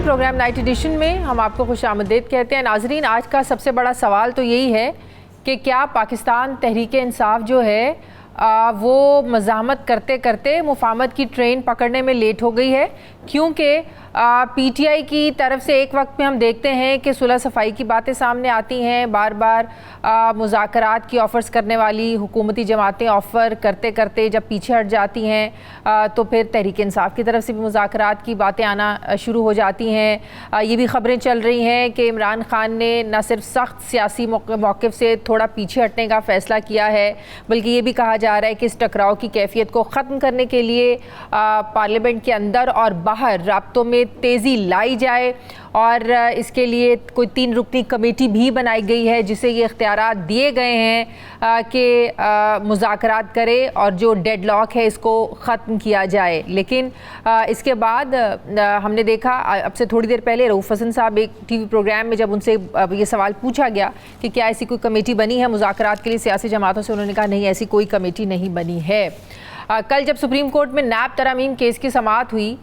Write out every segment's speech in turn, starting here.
नाज़रीन, programme night addition में हम आपको खुशामदीद कहते हैं। नाज़रीन, आज का सबसे बड़ा सवाल तो यही है कि क्या पाकिस्तान तहरीक इंसाफ जो है वो मज़ाहमत करते करते मुफाहमत की ट्रेन पकड़ने में लेट हो गई है, क्योंकि पीटीआई की तरफ से एक वक्त में हम देखते हैं कि सुलह सफाई की बातें सामने आती हैं, बार बार मुज़ाकरात की ऑफ़र्स करने वाली हुकूमती जमातें ऑफ़र करते करते जब पीछे हट जाती हैं तो फिर तहरीक इंसाफ की तरफ से भी मुज़ाकरात की बातें आना शुरू हो जाती हैं। ये भी ख़बरें चल रही हैं कि इमरान ख़ान ने न सिर्फ सख्त सियासी मौक़िफ़ से थोड़ा पीछे हटने का फ़ैसला किया है, बल्कि ये भी कहा जा रहा है कि इस टकराव की कैफियत को ख़त्म करने के लिए पार्लियामेंट के अंदर और बाहर राब्तों में तेज़ी लाई जाए, और इसके लिए कोई 3 रुकनी कमेटी भी बनाई गई है जिसे ये इख्तियारात दिए गए हैं कि मुज़ाकरात करे और जो डेडलॉक है इसको ख़त्म किया जाए। लेकिन इसके बाद हमने देखा अब से थोड़ी देर पहले रऊफ़ हसन साहब एक टीवी प्रोग्राम में जब उनसे ये सवाल पूछा गया कि क्या ऐसी कोई कमेटी बनी है मुज़ाकरात के लिए सियासी जमातों से, उन्होंने कहा नहीं, ऐसी कोई कमेटी नहीं बनी है। कल जब सुप्रीम कोर्ट में नैब तरमीम केस की समाअत हुई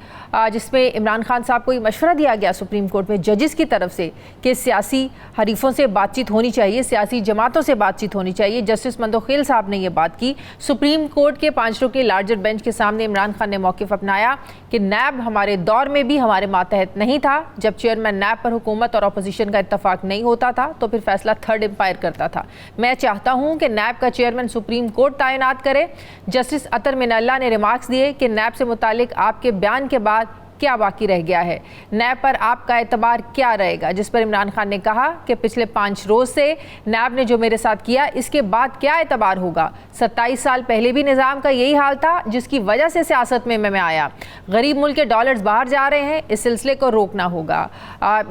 जिसमें इमरान खान साहब को ये मशवरा दिया गया सुप्रीम कोर्ट में जजेस की तरफ से कि सियासी हरीफों से बातचीत होनी चाहिए, सियासी जमातों से बातचीत होनी चाहिए। जस्टिस मंदोखेल साहब ने ये बात की। सुप्रीम कोर्ट के 5 रुकनी लार्जर बेंच के सामने इमरान खान ने मौक़िफ़ अपनाया कि नैब हमारे दौर में भी हमारे मातहत नहीं था। जब चेयरमैन नैब पर हुकूमत और अपोजिशन का इत्तफाक नहीं होता था तो फिर फैसला थर्ड एम्पायर करता था। मैं चाहता हूँ कि नैब का चेयरमैन सुप्रीम कोर्ट तैनात करे। जस्टिस अतर मिनल्ला ने रिमार्क्स दिए कि नैब से मुतालिक आपके बयान के बाद क्या बाकी रह गया है, नैब पर आपका एतबार क्या रहेगा, जिस पर इमरान खान ने कहा कि पिछले 5 रोज़ से नैब ने जो मेरे साथ किया इसके बाद क्या एतबार होगा। 27 साल पहले भी निज़ाम का यही हाल था जिसकी वजह से सियासत में मैं आया। गरीब मुल्क के डॉलर्स बाहर जा रहे हैं, इस सिलसिले को रोकना होगा।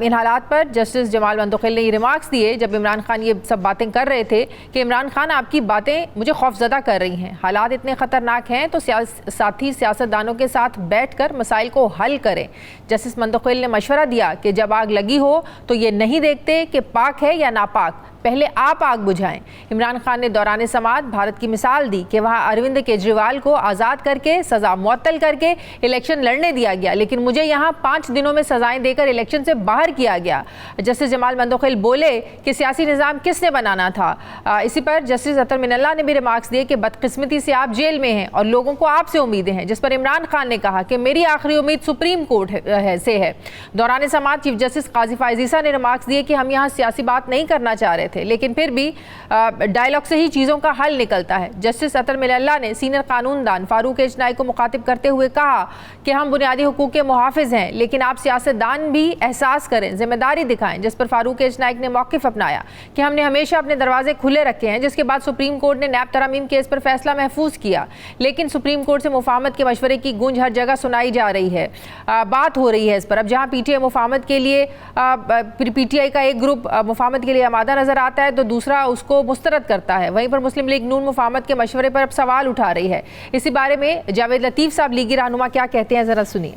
इन हालात पर जस्टिस जमाल मंदोखेल ने ये रिमार्क्स दिए जब इमरान खान ये सब बातें कर रहे थे कि इमरान खान आपकी बातें मुझे खौफजदा कर रही हैं, हालात इतने ख़तरनाक हैं तो साथी सियासतदानों के साथ बैठ कर मसाइल को हल करें। जस्टिस मंदोखेल ने मशवरा दिया कि जब आग लगी हो तो ये नहीं देखते कि पाक है या नापाक, पहले आप आग बुझाएं। इमरान खान ने दौरान समाअत भारत की मिसाल दी कि वहाँ अरविंद केजरीवाल को आज़ाद करके सज़ा मुअत्तल करके इलेक्शन लड़ने दिया गया, लेकिन मुझे यहाँ 5 दिनों में सज़ाएं देकर इलेक्शन से बाहर किया गया। जस्टिस जमाल मंदोखेल बोले कि सियासी निज़ाम किसने बनाना था। इसी पर जस्टिस अतर मिनल्ला ने भी रिमार्क्स दिए कि बदकिस्मती से आप जेल में हैं और लोगों को आपसे उम्मीदें हैं, जिस पर इमरान खान ने कहा कि मेरी आखिरी उम्मीद सुप्रीम कोर्ट से है। दौरान समाअत चीफ जस्टिस काजी फायजीसा ने रिमार्क्स दिए कि हम यहाँ सियासी बात नहीं करना चाह रहे थे, लेकिन फिर भी डायलॉग से ही चीज़ों का हल निकलता है। जस्टिस अतर मिनल्ला ने सीनियर कानूनदान फारूक एजनाई को मुखातिब करते हुए कहा कि हम बुनियादी हुकूक के मुहाफिज हैं, लेकिन आप सियासतदान भी एहसास करें, जिम्मेदारी दिखाएं। जिस पर फारूक एजनाई ने मौक़िफ़ अपनाया कि हमने हमेशा अपने दरवाजे खुले रखे हैं। जिसके बाद सुप्रीम कोर्ट ने नैब तरमीम केस पर फैसला महफूज किया, लेकिन सुप्रीम कोर्ट से मुफाहमत के मशवरे की गूंज हर जगह सुनाई जा रही है, बात हो रही है इस पर। अब जहाँ पीटीआई मुफाहमत के लिए पीटीआई का एक ग्रुप मुफाहमत के लिए आमादा नजर आता है तो दूसरा उसको मुस्तरद करता है। वहीं पर मुस्लिम लीग नून मुफाहमत के मशवरे पर अब सवाल उठा रही है। इसी बारे में जावेद लतीफ़ साहब लीगी रहनुमा क्या कहते हैं, ज़रा सुनिए।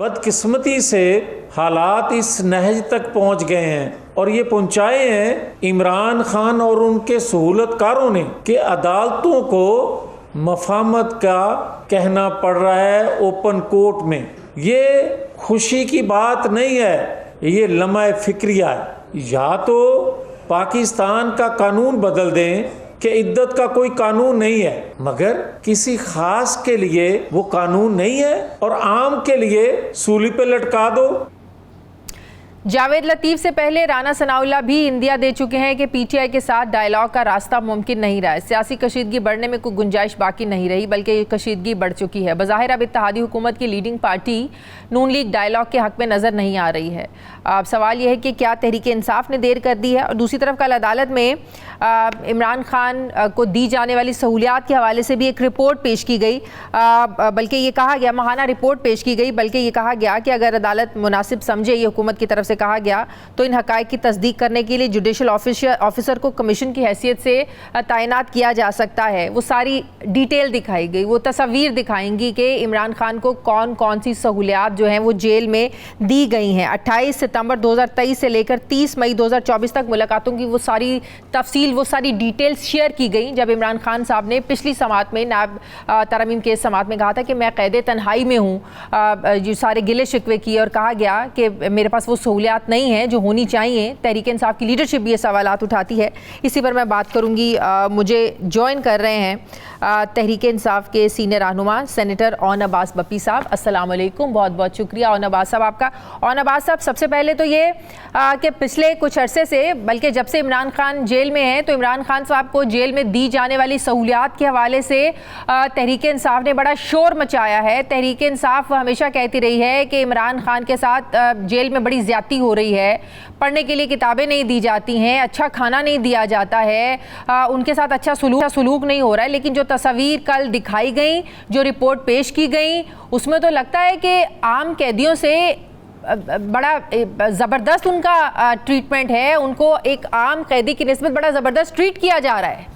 बदकिस्मती से हालात इस नहज तक पहुंच गए हैं और ये पहुंचाए हैं इमरान खान और उनके सहूलतकारों ने कि अदालतों को मुफाहमत का कहना पड़ रहा है ओपन कोर्ट में। ये खुशी की बात नहीं है, ये लम्हा फिक्रिया है। या तो पाकिस्तान का कानून बदल दें कि इद्दत का कोई कानून नहीं है, मगर किसी खास के लिए वो कानून नहीं है और आम के लिए सूली पे लटका दो। जावेद लतीफ़ से पहले राना सनाउल्लाह भी इंदिया दे चुके हैं कि पीटीआई के साथ डायलॉग का रास्ता मुमकिन नहीं रहा है। सियासी कशीदगी बढ़ने में कोई गुंजाइश बाकी नहीं रही, बल्कि ये कशीदगी बढ़ चुकी है। बज़ाहिर अब इत्तेहादी हुकूमत की लीडिंग पार्टी नून लीग डायलॉग के हक़ में नज़र नहीं आ रही है। अब सवाल यह है कि क्या तहरीक इंसाफ ने देर कर दी है। और दूसरी तरफ कल अदालत में इमरान खान को दी जाने वाली सहूलियात के हवाले से भी एक रिपोर्ट पेश की गई, बल्कि ये कहा गया, माहाना रिपोर्ट पेश की गई, बल्कि ये कहा गया कि अगर अदालत मुनासिब समझे, ये हुकूमत की तरफ से कहा गया, तो इन हक़ाइक़ की तस्दीक करने के लिए जुडिशल ऑफिसर को कमीशन की हैसियत से तैनात किया जा सकता है। वो सारी डिटेल दिखाई गई, वो तस्वीर दिखाएंगी कि इमरान खान को कौन कौन सी सहूलियात जो हैं वो जेल में दी गई हैं। 28 सितंबर 2023 से लेकर 30 मई 2024 तक मुलाकातों की वो सारी तफसील, वो सारी डिटेल्स शेयर की गई, जब इमरान खान साहब ने पिछली समात में, नायब तरमीम केस समात में कहा था कि मैं कैद तन्हाई में हूँ, जो सारे गिले शिकवे किए और कहा गया कि मेरे पास वो सहूलियात नहीं हैं जो होनी चाहिए। तहरीक इंसाफ की लीडरशिप भी ये सवालात उठाती है, इसी पर मैं बात करूँगी। मुझे ज्वाइन कर रहे हैं तहरीक इंसाफ के सीनियर रहनुमा सेनेटर ओन अब्बास बप्पी साहब। अस्सलाम वालेकुम, बहुत बहुत शुक्रिया ओन अब्बास साहब आपका। ओन अब्बास साहब, सबसे पहले तो ये कि पिछले कुछ अरसे से, बल्कि जब से इमरान खान जेल में हैं, तो इमरान खान साहब को जेल में दी जाने वाली सहूलियात के हवाले से तहरीक इंसाफ ने बड़ा शोर मचाया है। तहरीक इंसाफ हमेशा कहती रही है कि इमरान खान के साथ जेल में बड़ी ज़्यादती हो रही है, पढ़ने के लिए किताबें नहीं दी जाती हैं, अच्छा खाना नहीं दिया जाता है, उनके साथ अच्छा सलूक नहीं हो रहा है। लेकिन जो तस्वीर कल दिखाई गई, जो रिपोर्ट पेश की गई, उसमें तो लगता है कि आम कैदियों से बड़ा ज़बरदस्त उनका ट्रीटमेंट है, उनको एक आम कैदी की निस्बत बड़ा ज़बरदस्त ट्रीट किया जा रहा है।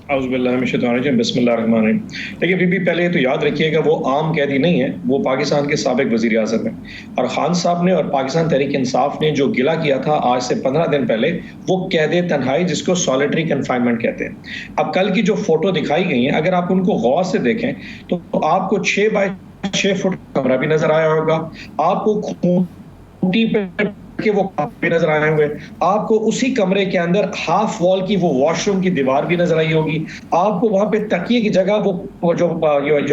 बिस्मिल्लाहिर्रहमानिर्रहीम। लेकिन फिर भी पहले तो याद रखिएगा, वो आम कैदी नहीं है, वो पाकिस्तान के साबिक वज़ीर आज़म है। और खान साहब ने और पाकिस्तान तहरीक इंसाफ ने जो गिला किया था आज से 15 दिन पहले, वो कैद तन्हाई, जिसको सॉलिटरी कन्फाइनमेंट कहते हैं। अब कल की जो फोटो दिखाई गई है, अगर आप उनको गौर से देखें तो आपको 6 बाय 6 फुट कमरा भी नजर आया होगा, आपको खूंटी पे के वो भी नजर आए हुए, आपको उसी कमरे के अंदर हाफ वॉल की वो वॉशरूम की दीवार भी नजर आई होगी, आपको वहां पे तकिए की जगह वो जो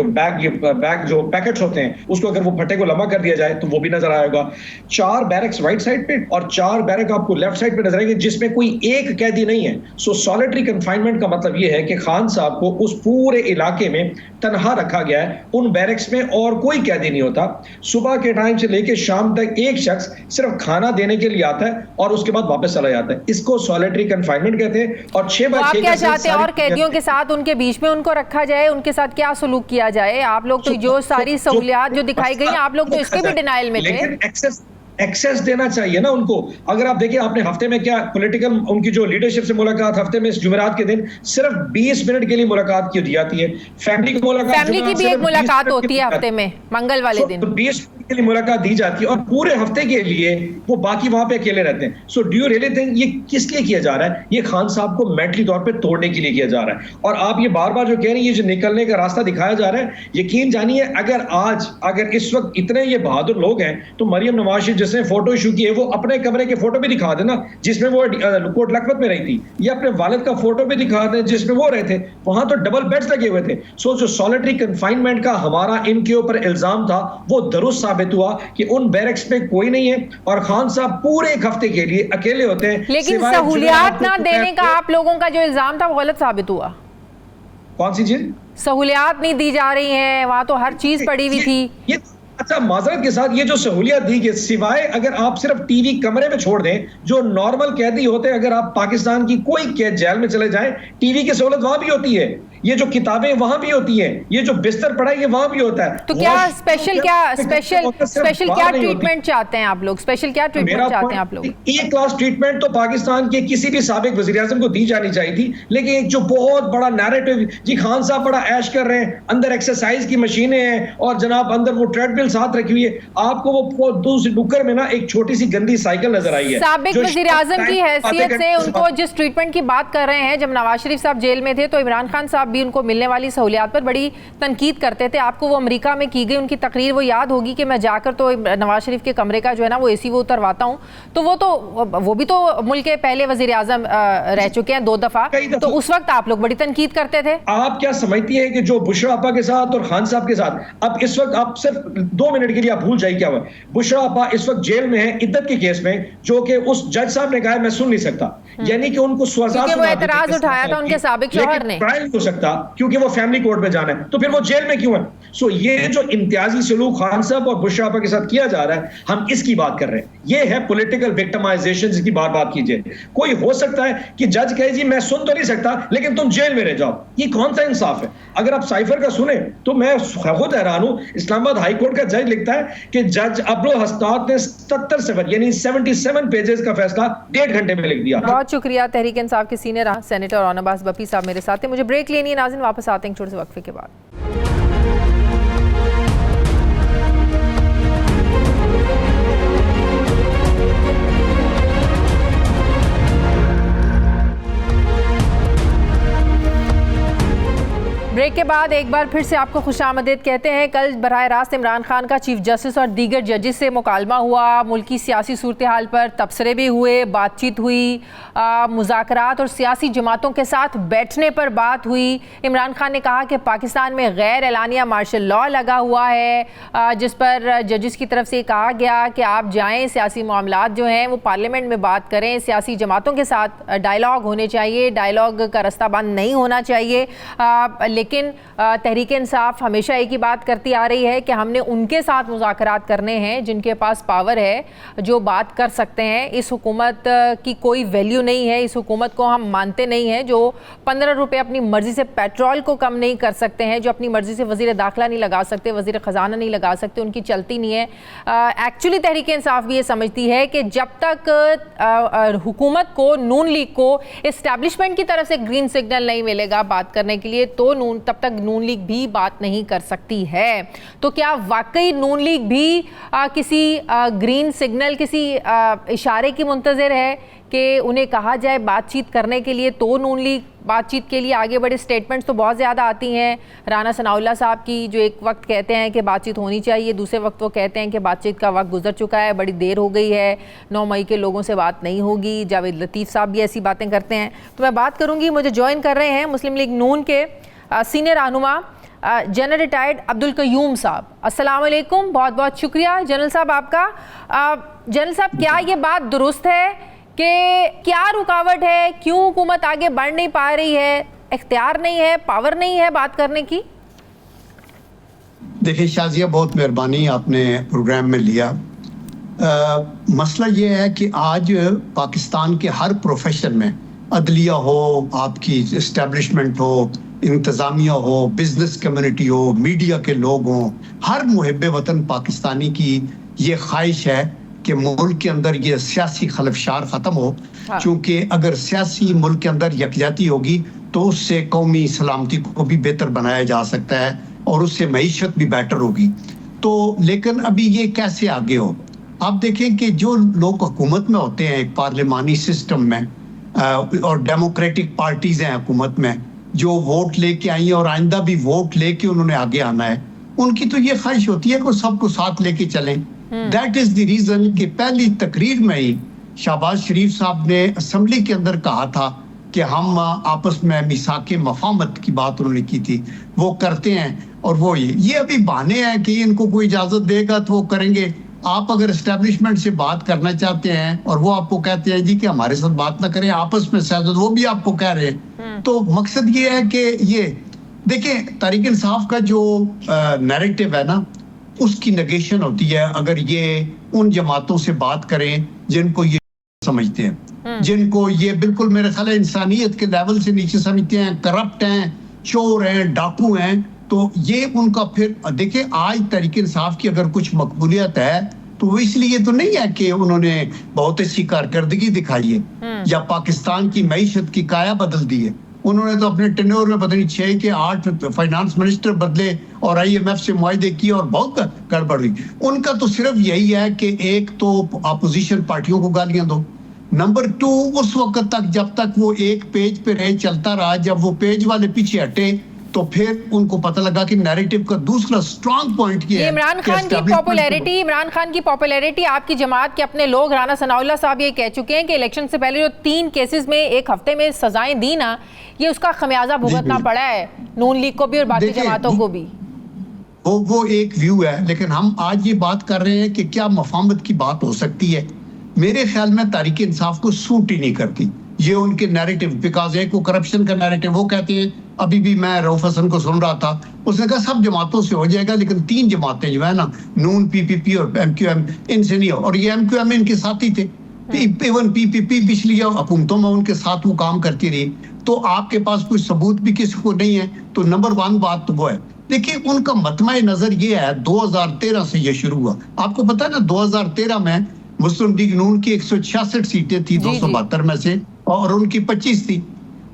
बैग जो पैकेट्स होते हैं, उसको अगर वो फटे को लंबा कर दिया जाए तो वो भी नजर आएगा। 4 बैरक्स राइट साइड पे और 4 बैरक आपको लेफ्ट साइड पे नजर आएंगे, जिसमें कोई एक कैदी नहीं है। सो सॉलिटरी कन्फाइनमेंट का मतलब ये है कि खान साहब को उस पूरे इलाके में तनहा रखा गया है, उन बैरक्स में और कोई कैदी नहीं होता। सुबह के टाइम से लेकर शाम तक एक शख्स सिर्फ खाना देने के लिए आता है और उसके बाद वापस चला जाता है। इसको सॉलिटरी कन्फाइनमेंट कहते हैं। और 6 बाय 6 आप क्या चाहते हैं और कैदियों के साथ, उनके बीच में उनको रखा जाए, उनके साथ क्या सलूक किया जाए? आप लोग तो जो सारी सहूलियात जो दिखाई गई, आप लोग तो इसके भी डिनाइल में थे। एक्सेस देना चाहिए ना उनको। अगर आप देखिए, आपने हफ्ते में क्या पॉलिटिकल उनकी जो लीडरशिप से मुलाकात हफ्ते में जुमेरात के दिन सिर्फ 20 मिनट के लिए मुलाकात की जाती है। फैमिली की मुलाकात, फैमिली की भी एक मुलाकात होती है हफ्ते में, मंगल वाले दिन 20 मिनट के लिए मुलाकात दी जाती है और पूरे हफ्ते के लिए वो बाकी वहां पे अकेले रहते हैं। So do you really think ये किस लिए किया जा रहा है? ये खान साहब को मेंटली तौर पे तोड़ने के लिए किया जा रहा है। और आप ये बार बार जो कह रही है, जो निकलने का रास्ता दिखाया जा रहा है, यकीन जानिए अगर इस वक्त इतने ये बहादुर लोग हैं, तो मरियम नवाज शरीफ जिसने फोटो इशू किए, वो अपने कमरे के फोटो भी दिखा देना जिसमें वो कोट लखपत में रही थी, या अपने वालिद का फोटो भी दिखा दें जिसमें वो रहे थे। वहां तो डबल बेड्स लगे हुए थे। सो जो सॉलिटरी कन्फाइनमेंट का हमारा इनके ऊपर इल्जाम था, वो दुरुस्त साबित हुआ कि उन बैरक्स में कोई नहीं है और खान साहब पूरे एक हफ्ते के लिए अकेले होते हैं। लेकिन सहूलियात ना देने का आप लोगों का जो इल्जाम था वो गलत साबित हुआ। कौन सी चीज? सहूलियात नहीं दी जा रही है, वहां तो हर चीज पड़ी हुई थी। अच्छा, माजरत के साथ, ये जो सहूलियत दी गई, सिवाय अगर आप सिर्फ टीवी कमरे में छोड़ दें, जो नॉर्मल कैदी होते हैं, अगर आप पाकिस्तान की कोई कैद जेल में चले जाएं, टीवी की सहूलत वहां भी होती है, ये जो किताबें वहां भी होती हैं, ये जो बिस्तर पड़ा है ये वहां भी होता है। तो क्या स्पेशल क्या ट्रीटमेंट चाहते हैं आप लोग? स्पेशल क्या ट्रीटमेंट चाहते हैं आप लोग? ए क्लास ट्रीटमेंट तो पाकिस्तान के किसी भी साबिक वज़ीर आज़म को दी जानी चाहिए थी। लेकिन एक जो बहुत बड़ा नैरेटिव, जी खान साहब बड़ा ऐश कर रहे हैं, अंदर एक्सरसाइज की मशीनें हैं और जनाब अंदर वो ट्रेडमिल साथ रखी हुई है, आपको वो दूसरी नुक्कड़ में ना एक छोटी सी गंदी साइकिल नजर आई है। साबिक वज़ीर आज़म की हैसियत से उनको जिस ट्रीटमेंट की बात कर रहे हैं, जब नवाज शरीफ साहब जेल में थे तो इमरान खान साहब भी उनको मिलने वाली सहूलियात पर बड़ी तनकीद करते थे। आपको वो अमेरिका में की गई उनकी तकरीर वो याद होगी कि मैं जाकर तो नवाज शरीफ के कमरे का जो है ना वो एसी वो उतरवाता हूँ। तो वो भी तो मुल्क के पहले वजीर आजम रह चुके हैं 2 दफा, तो उस वक्त आप लोग बड़ी तनकीद करते थे। आप क्या समझती है कि जो बुशरा आपा के साथ और खान साहब के साथ, अब इस वक्त आप सिर्फ 2 मिनट के लिए आप भूल जाइए क्या हुआ। बुशरा आपा इस वक्त जेल में है इद्दत के केस में, जो कि उस जज साहब ने कहा मैं सुन नहीं सकता, यानी कि उनको वो एतराज उठाया था उनके साबिक शौहर ने, ट्रायल नहीं हो सकता क्योंकि वो फैमिली कोर्ट में जाना है, तो फिर वो जेल में क्यों है? सो ये जो इम्तियाजी सलूक खान साहब और बुशरा आपा के साथ किया जा रहा है, हम इसकी बात कर रहे हैं। ये है पॉलिटिकल विक्टिमाइजेशन जिसकी बात कीजिए। कोई हो सकता है कि जज कहे जी मैं सुन तो नहीं सकता लेकिन तुम जेल में रह जाओ, ये कौन सा इंसाफ है? अगर आप साइफर का सुने तो मैं खुद हैरान हूं। इस्लामाबाद हाई कोर्ट का जज लिखता है कि जज अब्दुल हसनात ने 77 सफ़र यानी 77 पेजेस का फैसला 1.5 घंटे में लिख दिया। बहुत शुक्रिया। तहरीक इंसाफ के सीनियर सेनेटर और अब्बास बपी साहब मेरे साथ हैं। मुझे ब्रेक लेनी है नाज़रीन, वापस आते हैं छोटे से वक्फे के बाद। ब्रेक के बाद एक बार फिर से आपको खुशामदीद कहते हैं। कल बराह रास्त इमरान खान का चीफ जस्टिस और दीगर जजेस से मुकालमा हुआ, मुल्की सियासी सूरत हाल पर तबसरे भी हुए, बातचीत हुई, मुज़ाकरात और सियासी जमातों के साथ बैठने पर बात हुई। इमरान खान ने कहा कि पाकिस्तान में गैर एलानिया मार्शल लॉ लगा हुआ है, जिस पर जजेस की तरफ से कहा गया कि आप जाएँ, सियासी मामलात जो हैं वो पार्लियामेंट में बात करें, सियासी जमातों के साथ डायलॉग होने चाहिए, डायलॉग का रास्ता बंद नहीं होना चाहिए। लेकिन तहरीक इंसाफ हमेशा एक ही बात करती आ रही है कि हमने उनके साथ मुज़ाकरात करने हैं जिनके पास पावर है, जो बात कर सकते हैं। इस हुकूमत की कोई वैल्यू नहीं है, इस हुकूमत को हम मानते नहीं हैं, जो 15 रुपये अपनी मर्ज़ी से पेट्रोल को कम नहीं कर सकते हैं, जो अपनी मर्ज़ी से वज़ीर दाखिला नहीं लगा सकते, वज़ीर ख़जाना नहीं लगा सकते, उनकी चलती नहीं है। एक्चुअली तहरीक इंसाफ भी ये समझती है कि जब तक हुकूमत को, नून लीग को इस्टेब्लिशमेंट की तरफ से ग्रीन सिग्नल नहीं मिलेगा बात करने के लिए, तो तब तक नून लीग भी बात नहीं कर सकती है। तो क्या वाकई नून लीग भी किसी ग्रीन सिग्नल, किसी इशारे की मुंतज़िर है कि उन्हें कहा जाए बातचीत करने के लिए, तो नून लीग बातचीत के लिए आगे बढ़े? स्टेटमेंट्स तो बहुत ज़्यादा आती हैं राना सनाउल्लाह साहब की, जो एक वक्त कहते हैं कि बातचीत होनी चाहिए, दूसरे वक्त वो कहते हैं कि बातचीत का वक्त गुजर चुका है, बड़ी देर हो गई है, 9 मई के लोगों से बात नहीं होगी। जावेद लतीफ़ साहब भी ऐसी बातें करते हैं। तो मैं बात करूँगी, मुझे ज्वाइन कर रहे हैं मुस्लिम लीग नून के सीनियर रहनुमा जनरल रिटायर्ड अब्दुल कयूम साहब। अस्सलाम वालेकुम, बहुत बहुत शुक्रिया जनरल साहब आपका। जनरल साहब, क्या ये बात दुरुस्त है कि क्या रुकावट है, क्यों हुकूमत आगे बढ़ नहीं पा रही है? इख्तियार नहीं है, पावर नहीं है बात करने की? देखिए शाजिया, बहुत मेहरबानी आपने प्रोग्राम में लिया। मसला ये है कि आज पाकिस्तान के हर प्रोफेशन में, अदलिया हो, आपकी इस्टेब्लिशमेंट हो, इंतज़ामिया हो, बिजनेस कम्युनिटी हो, मीडिया के लोग हों, हर मुहिब्बे वतन पाकिस्तानी की ये ख्वाहिश है कि मुल्क के अंदर ये सियासी खलफशार ख़त्म हो। क्योंकि अगर सियासी मुल्क के अंदर यकजाती होगी तो उससे कौमी सलामती को भी बेहतर बनाया जा सकता है और उससे मईशत भी बेटर होगी। तो लेकिन अभी ये कैसे आगे हो? आप देखें कि जो लोग हुकूमत में होते हैं, एक पार्लिमानी सिस्टम में, और डेमोक्रेटिक पार्टीज हैं हुकूमत में, जो वोट लेके आई है और आइंदा भी वोट लेके उन्होंने आगे आना है, उनकी तो ये ख्वाहिश होती है कि सबको साथ लेके चलें। दैट इज द रीजन कि पहली तकरीर में ही शहबाज शरीफ साहब ने असम्बली के अंदर कहा था कि हम आपस में मिसाके मफामत की बात उन्होंने की थी, वो करते हैं। और वो ये अभी बहाने हैं कि इनको कोई इजाजत देगा तो वो करेंगे। आप अगर एस्टेब्लिशमेंट से बात करना चाहते हैं और वो आपको कहते हैं जी कि हमारे साथ बात ना करें, आपस में सियासत, वो भी आपको कह रहे हैं। तो मकसद ये है कि ये देखें, तहरीक इंसाफ का जो नैरेटिव है ना, उसकी नेगेशन होती है अगर ये उन जमातों से बात करें जिनको ये समझते हैं, जिनको ये बिल्कुल मेरे ख्याल है इंसानियत के लेवल से नीचे समझते हैं, करप्ट हैं, चोर हैं, डाकू हैं। तो ये उनका फिर देखिए, आज तहरीक इंसाफ की अगर कुछ मकबूलियत है तो वो इसलिए तो नहीं है कि उन्होंने बहुत अच्छी कारकर्दगी दिखाई है या पाकिस्तान की मईशत की काया बदल दी है। उन्होंने तो अपने टेन्योर में पता नहीं 6 के 8 फाइनेंस मिनिस्टर बदले और IMF से मुआहदे किए और बहुत गड़बड़ हुई। उनका तो सिर्फ यही है कि एक तो अपोजिशन पार्टियों को गालियां दो, नंबर 2 उस वक्त तक जब तक वो एक पेज पे रहे चलता रहा, जब वो पेज वाले पीछे हटे तो फिर उनको पता लगा कि नैरेटिव का दूसरा स्ट्रॉन्ग पॉइंट ये है। इमरान खान की पॉपुलैरिटी आपकी जमात के अपने लोग, राना सनाउल्लाह साहब ये कह चुके हैं कि इलेक्शन से पहले जो 3 केसेस में एक हफ्ते में सजाएं दी ना, ये उसका खमियाजा भुगतना पड़ा है नून लीग को भी और बाकी जमातों को भी। वो एक व्यू है, लेकिन हम आज ये बात कर रहे हैं कि क्या मफामत की बात हो सकती है। मेरे ख्याल में तहरीक इंसाफ को सूट ही नहीं करती ये उनके नैरेटिव, बिकॉज एक वो करप्शन का नैरेटिव, वो कहते हैं, अभी भी मैं रऊफ हसन को सुन रहा था, उसने कहा सब जमातों से हो जाएगा, लेकिन 3 जमातें जो है ना, नून, पीपीपी और एमक्यूएम, इनसे नहीं हो। और ये एमक्यूएम इनके साथ ही थे, इवन पीपीपी पिछली हुकूमतों में उनके साथ वो काम करती रही। तो आपके पास कोई सबूत भी किसी को नहीं है, तो नंबर 1 बात तो वो है। देखिए, उनका मतमा नजर ये है, 2013 से ये शुरू हुआ। आपको पता है ना, 2013 में मुस्लिम लीग नून की 166 सीटें थी 272 में से, और उनकी 25 थी।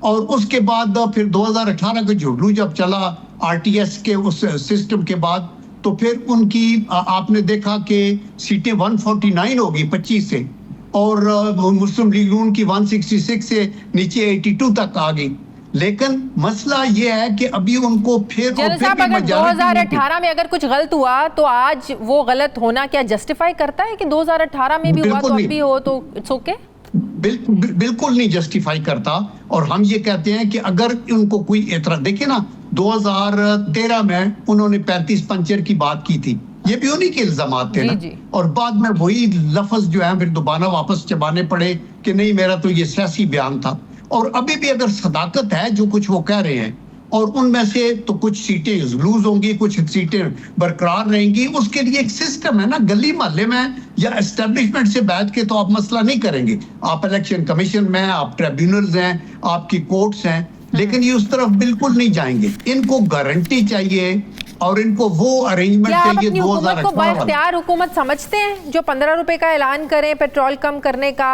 और उसके बाद फिर 2018 का जुगलू जब चला आरटीएस के उस सिस्टम के बाद, तो फिर उनकी आपने देखा कि सीटें 149 हो गई 25 से, और मुस्लिम लीग नून की 166 से नीचे 82 तक आ गई। लेकिन मसला ये है कि अभी उनको फिर साहब, अगर 2018 में अगर कुछ गलत हुआ तो आज वो गलत होना क्या जस्टिफाई करता है कि 2018 में भी हुआ तो अब भी हो तो इट्स ओके? बिल्कुल नहीं जस्टिफाई करता। और हम ये कहते हैं कि अगर उनको कोई एतराज, देखिए ना, 2013 में उन्होंने 35 पंचर की बात की थी, ये भी उन्हीं के इल्जामात थे ना, और बाद में वही लफ्ज जो है फिर दोबारा वापस चबाने पड़े कि नहीं, मेरा तो ये सियासी बयान था। और अभी भी अगर सदाकत है जो कुछ वो कह रहे हैं, और उनमें से तो कुछ सीटें लूज होंगी, कुछ सीटें बरकरार रहेंगी, उसके लिए एक सिस्टम है ना, गली मोहल्ले में या एस्टेब्लिशमेंट से बैठ के तो आप मसला नहीं करेंगे। आप इलेक्शन कमीशन में, आप ट्रिब्यूनल्स हैं, आपकी कोर्ट्स हैं, लेकिन ये उस तरफ बिल्कुल नहीं जाएंगे। इनको गारंटी चाहिए और इनको वो अरेंजमेंट चाहिए। 2018 को बाइख्तियार हुकूमत समझते हैं जो 15 रुपए का ऐलान करें पेट्रोल कम करने का,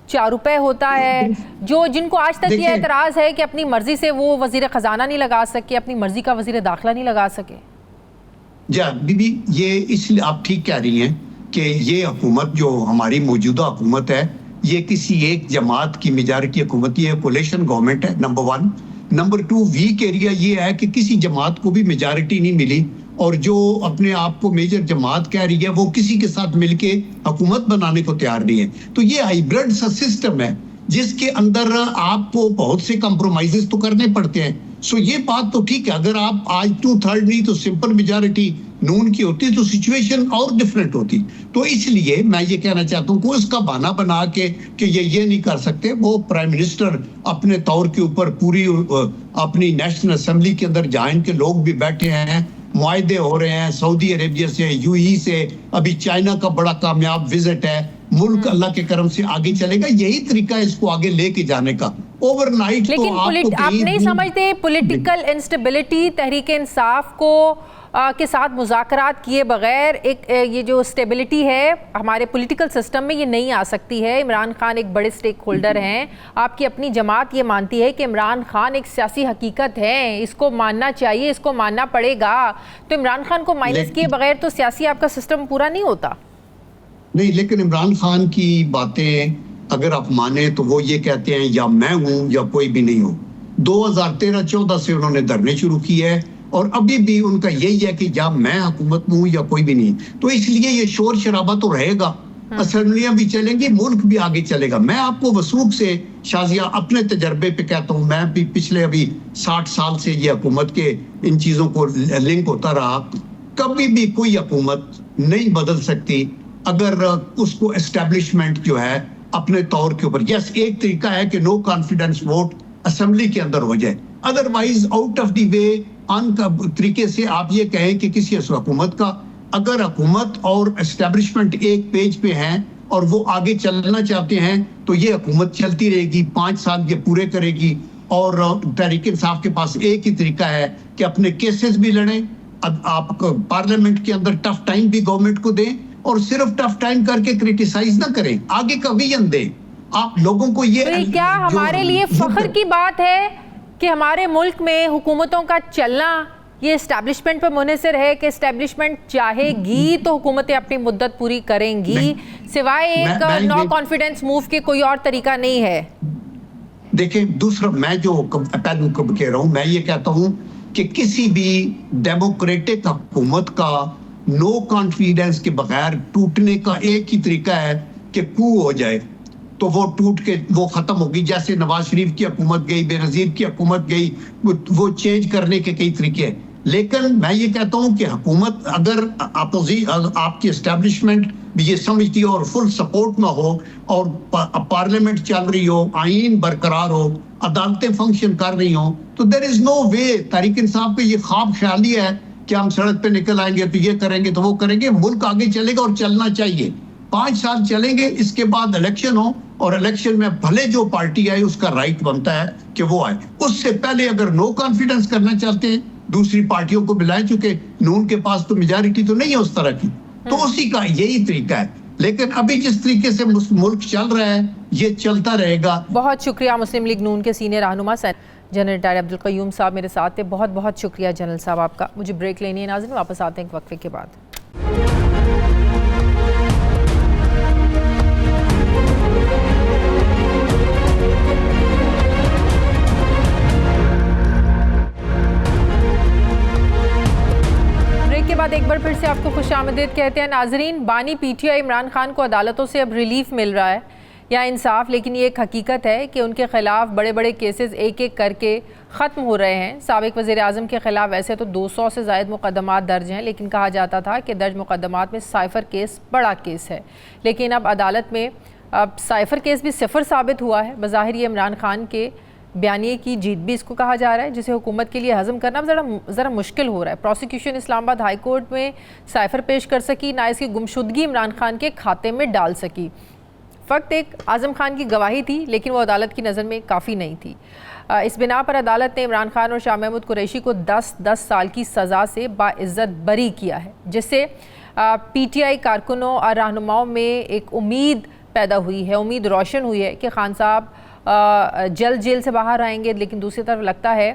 4 रुपए होता है, जो जिनको आज तक ये एतराज है कि अपनी मर्जी से वो वजीर खजाना नहीं लगा सके, अपनी मर्जी का वजीर दाखिला नहीं लगा सके। जा बीबी, ये इसलिए आप ठीक कह रही हैं कि ये हुकूमत जो हमारी मौजूदा हुकूमत है, ये किसी एक जमात की मेजॉरिटी हुकूमत, ये कोलिशन गवर्नमेंट है, नंबर 1। नंबर 2, वीक एरिया ये है कि किसी जमात को भी मेजॉरिटी नहीं मिली, और जो अपने आप को मेजर जमात कह रही है वो किसी के साथ मिलके हुकूमत बनाने को तैयार नहीं है। तो ये हाइब्रिड सा सिस्टम है जिसके अंदर आपको बहुत से कंप्रोमाइजेस तो करने पड़ते हैं। सो ये बात तो ठीक है, अगर आप आज 2/3 नहीं तो सिंपल मेजॉरिटी नून की होती तो सिचुएशन और डिफरेंट होती। तो इसलिए मैं ये कहना चाहता हूँ कि उसका बहाना बना के कि ये नहीं कर सकते। वो प्राइम मिनिस्टर अपने तौर के ऊपर पूरी अपनी नेशनल असेंबली के अंदर जहाँ इनके लोग भी बैठे हैं, मुआहदे हो रहे हैं सऊदी अरेबिया से, यूएई से, अभी चाइना का बड़ा कामयाब विजिट है, मुल्क अल्लाह के करम से आगे चलेगा। यही तरीका है इसको आगे लेके जाने का। ओवरनाइट लेकिन तो आप नहीं समझते पॉलिटिकल इंस्टेबिलिटी तहरीक इंसाफ को के साथ मुज़ाकरात किए बगैर एक ये जो स्टेबिलिटी है हमारे पॉलिटिकल सिस्टम में ये नहीं आ सकती है? इमरान खान एक बड़े स्टेक होल्डर हैं, आपकी अपनी जमात ये मानती है कि इमरान खान एक सियासी हकीकत है, इसको मानना चाहिए, इसको मानना पड़ेगा। तो इमरान खान को माइनस किए बगैर तो सियासी आपका सिस्टम पूरा नहीं होता। नहीं, लेकिन इमरान खान की बातें अगर आप माने तो वो ये कहते हैं या मैं हूं या कोई भी नहीं हो। 2013-14 से उन्होंने धरने शुरू किए हैं और अभी भी उनका यही है कि या मैं हुकूमत में हूं या कोई भी नहीं। तो इसलिए ये शोर शराबा तो रहेगा, असेंबलियां भी चलेंगी, मुल्क भी आगे चलेगा। मैं आपको वसूख से शाजिया अपने तजर्बे पे कहता हूं, मैं भी पिछले अभी 60 साल से ये हुकूमत के इन चीजों को लिंक होता रहा। कभी भी कोई हुकूमत नहीं बदल सकती अगर उसको एस्टेब्लिशमेंट जो है अपने तौर के ऊपर, यस एक तरीका है कि नो कॉन्फिडेंस वोट असेंबली के अंदर हो जाए, otherwise out of the way अन तरीके से आप ये कहें कि किसी हुकूमत का अगर हुकूमत और एस्टेब्लिशमेंट एक पेज पे हैं और वो आगे चलना चाहते हैं तो ये हुकूमत चलती रहेगी, 5 साल ये पूरे करेगी। और तहरीक इंसाफ के पास एक ही तरीका है कि अपने केसेस भी लड़ें, अब आप पार्लियामेंट के अंदर टफ टाइम भी गवर्नमेंट को दें और सिर्फ टफ टाइम करके क्रिटिसाइज ना करें, आगे का विजन दें। आप लोगों को ये तो क्या हमारे लिए फख्र की बात है कि हमारे मुल्क में हुकूमतों का चलना ये एस्टैब्लिशमेंट पर मुनहसर है कि एस्टैब्लिशमेंट चाहेगी तो हुकूमतें अपनी मुद्दत पूरी करेंगी, सिवाय एक नो कॉन्फिडेंस मूव के कोई और तरीका नहीं है? देखें, दूसरा मैं जो पहलू कह रहा हूं, मैं ये कहता हूं कि किसी भी डेमोक्रेटिक हुकूमत का नो कॉन्फिडेंस के बगैर टूटने का एक ही तरीका है कि कू हो जाए, तो वो टूट के वो खत्म होगी। जैसे नवाज शरीफ की हुकूमत गई, बेनजीर की हुकूमत गई, वो चेंज करने के कई तरीके हैं। लेकिन मैं ये कहता हूं कि हुकूमत अगर आपकी एस्टेब्लिशमेंट ये समझती हो और फुल सपोर्ट में हो और पार्लियामेंट चल रही हो, आईन बरकरार हो, अदालतें फंक्शन कर रही हो, तो देयर इज नो वे तहरीक इंसाफ पे ये ख्वाब ख्याली है कि हम सड़क पे निकल आएंगे तो ये करेंगे तो वो करेंगे। मुल्क आगे चलेगा और चलना चाहिए। 5 साल चलेंगे, इसके बाद इलेक्शन हो और इलेक्शन में भले जो पार्टी आए उसका राइट बनता है कि वो आए। उससे पहले अगर नो कॉन्फिडेंस करना चाहते हैं दूसरी पार्टियों को बुलाएं, चूंकि नून के पास तो मेजॉरिटी तो नहीं है उस तरह की, तो उसी का यही तरीका है। लेकिन अभी जिस तरीके से मुल्क चल रहा है ये चलता रहेगा। बहुत शुक्रिया। मुस्लिम लीग नून के सीनियर रहनुमा जनरल रिटायर अब्दुल क़य्यूम साहब मेरे साथ थे। बहुत बहुत शुक्रिया जनरल साहब आपका। मुझे ब्रेक लेनी है नाज़रीन, वापस आते हैं एक वक्फे के बाद। के बाद एक बार फिर से आपको खुशामदीद कहते हैं नाजरीन। बानी पीटीआई इमरान खान को अदालतों से अब रिलीफ मिल रहा है या इंसाफ, लेकिन ये एक हकीकत है कि उनके खिलाफ बड़े बड़े केसेस एक एक करके ख़त्म हो रहे हैं। साबिक़ वज़ीर आज़म के ख़िलाफ़ वैसे तो 200 से ज़ायद मुक़दमात दर्ज हैं, लेकिन कहा जाता था कि दर्ज मुक़दमात में साइफ़र केस बड़ा केस है। लेकिन अब अदालत में अब साइफ़र केस भी सिफर साबित हुआ है। बज़ाहिर ये इमरान खान के बयानिए की जीत भी इसको कहा जा रहा है, जिसे हुकूमत के लिए हज़म करना ज़रा मुश्किल हो रहा है। प्रोसिक्यूशन इस्लामाबाद हाई कोर्ट में साइफ़र पेश कर सकी, ना इसकी गुमशुदगी इमरान खान के खाते में डाल सकी। फ़क्त एक आज़म खान की गवाही थी, लेकिन वो अदालत की नज़र में काफ़ी नहीं थी। इस बिना पर अदालत ने इमरान खान और शाह महमूद कुरैशी को 10-10 साल की सज़ा से बाइज़्ज़त बरी किया है, जिससे PTI कारकुनों और रहनुमाओं में एक उम्मीद पैदा हुई है, उम्मीद रोशन हुई है कि खान साहब जल्द जेल से बाहर आएंगे। लेकिन दूसरी तरफ लगता है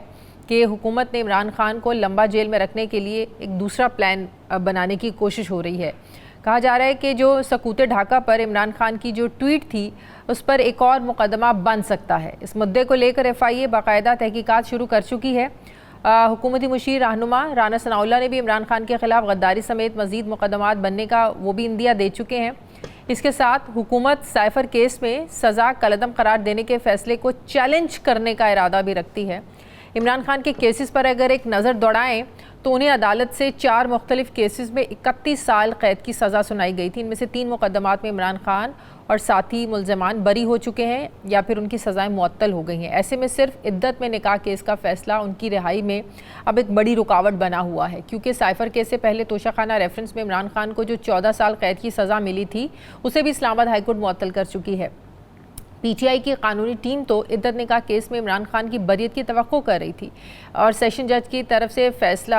कि हुकूमत ने इमरान खान को लंबा जेल में रखने के लिए एक दूसरा प्लान बनाने की कोशिश हो रही है। कहा जा रहा है कि जो सकूते ढाका पर इमरान खान की जो ट्वीट थी उस पर एक और मुकदमा बन सकता है। इस मुद्दे को लेकर FIA बाकायदा तहकीकात शुरू कर चुकी है। हुकूमती मुशीर रहनुमा राना सनाउल्लाह ने भी इमरान खान के ख़िलाफ़ गद्दारी समेत मज़ीद मुकदमात बनने का वो भी इंदिया दे चुके हैं। इसके साथ हुकूमत साइफ़र केस में सज़ा कलअदम करार देने के फ़ैसले को चैलेंज करने का इरादा भी रखती है। इमरान खान के केसेस पर अगर एक नज़र दौड़ाएं तो उन्हें अदालत से 4 मुख्तलिफ केसेस में 31 साल कैद की सज़ा सुनाई गई थी। इनमें से 3 मुकदमात में इमरान खान और साथी मुल्ज़मान बरी हो चुके हैं या फिर उनकी सज़ाएं मुअत्तल हो गई हैं। ऐसे में सिर्फ इद्दत में निकाह केस का फ़ैसला उनकी रिहाई में अब एक बड़ी रुकावट बना हुआ है, क्योंकि साइफ़र केस से पहले तोशाखाना रेफरेंस में इमरान खान को जो 14 साल कैद की सज़ा मिली थी उसे भी इस्लामाबाद हाई कोर्ट मुअत्तल कर चुकी है। PTI की कानूनी टीम तो इद्दत निकाह केस में इमरान खान की बरियत की तवक्को कर रही थी और सेशन जज की तरफ से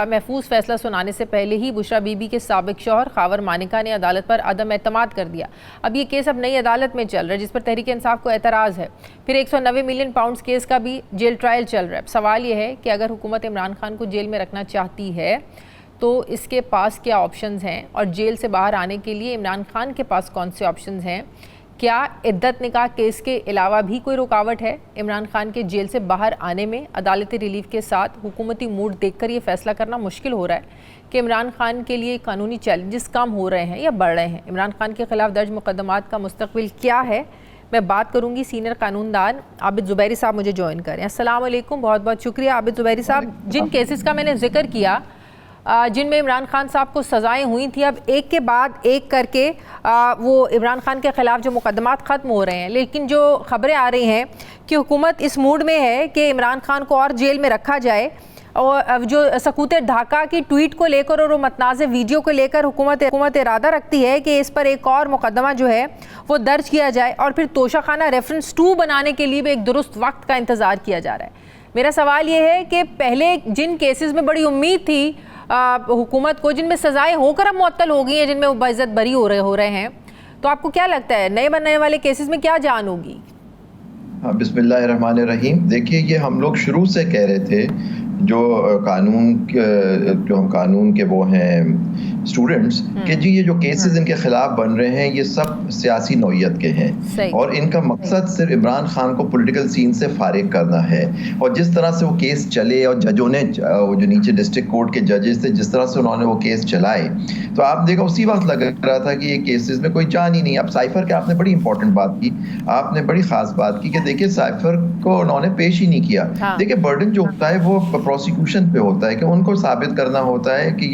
महफूज फैसला सुनाने से पहले ही बुशरा बीबी के साबिक शौहर खावर मानिका ने अदालत पर अदम एतमाद कर दिया। अब ये केस अब नई अदालत में चल रहा है, जिस पर तहरीक इंसाफ को एतराज़ है। फिर 190 मिलियन पाउंड केस का भी जेल ट्रायल चल रहा है। सवाल ये है कि अगर हुकूमत इमरान खान को जेल में रखना चाहती है तो इसके पास क्या ऑप्शंस हैं, और जेल से बाहर आने के लिए इमरान खान के पास कौन से ऑप्शंस हैं। क्या इद्दत निकाह केस के अलावा भी कोई रुकावट है इमरान खान के जेल से बाहर आने में। अदालती रिलीफ के साथ हुकूमती मूड देखकर ये फैसला करना मुश्किल हो रहा है कि इमरान खान के लिए कानूनी चैलेंजेस कम हो रहे हैं या बढ़ रहे हैं। इमरान खान के खिलाफ दर्ज मुकदमात का मुस्तकबिल क्या है, मैं बात करूंगी सीनियर कानूनदान आबिद ज़ुबैरी साहब मुझे ज्वाइन करें। अस्सलाम वालेकुम, बहुत बहुत शुक्रिया आबिद ज़ुबैरी साहब। जिन केसेस का मैंने जिक्र किया जिनमें इमरान खान साहब को सज़ाएं हुई थी, अब एक के बाद एक करके वो इमरान खान के ख़िलाफ़ जो मुकदमात ख़त्म हो रहे हैं, लेकिन जो ख़बरें आ रही हैं कि हुकूमत इस मूड में है कि इमरान खान को और जेल में रखा जाए, और जो सकूते ढाका की ट्वीट को लेकर और वो मतनाज़ वीडियो को लेकर हुकूमत इरादा रखती है कि इस पर एक और मुकदमा जो है वो दर्ज किया जाए और फिर तोशाखाना रेफरेंस 2 बनाने के लिए भी एक दुरुस्त वक्त का इंतज़ार किया जा रहा है। मेरा सवाल ये है कि पहले जिन केसेस में बड़ी उम्मीद थी हुकूमत को, जिनमें सजाएं होकर अब मुअत्तल हो गई हैं, जिनमें वो बाइज़्ज़त बरी हो रहे हैं, तो आपको क्या लगता है नए बनने वाले केसेस में क्या जान होगी? हाँ, बिस्मिल्लाहिर्रहमानिर्रहीम। देखिए, ये हम लोग शुरू से कह रहे थे, जो हम कानून के वो हैं स्टूडेंट्स, कि जी ये जो केसेस इनके खिलाफ बन रहे हैं ये सब सियासी नौयत के हैं और इनका मकसद सिर्फ इमरान खान को पॉलिटिकल सीन से फारिग करना है। और जिस तरह से वो केस चले और जजों ने, वो जो नीचे डिस्ट्रिक्ट कोर्ट के जजेस थे, जिस तरह से उन्होंने वो केस चलाए, तो आप देखा उसी वक्त लग रहा था कि ये केसेस में कोई जान ही नहीं। अब साइफर के आपने बड़ी इंपॉर्टेंट बात की, आपने बड़ी खास बात की कि देखिए साइफर को उन्होंने पेश ही नहीं किया। देखिए बर्डन जो होता है वो प्रोसिक्यूशन पे होता है कि उनको साबित करना होता है कि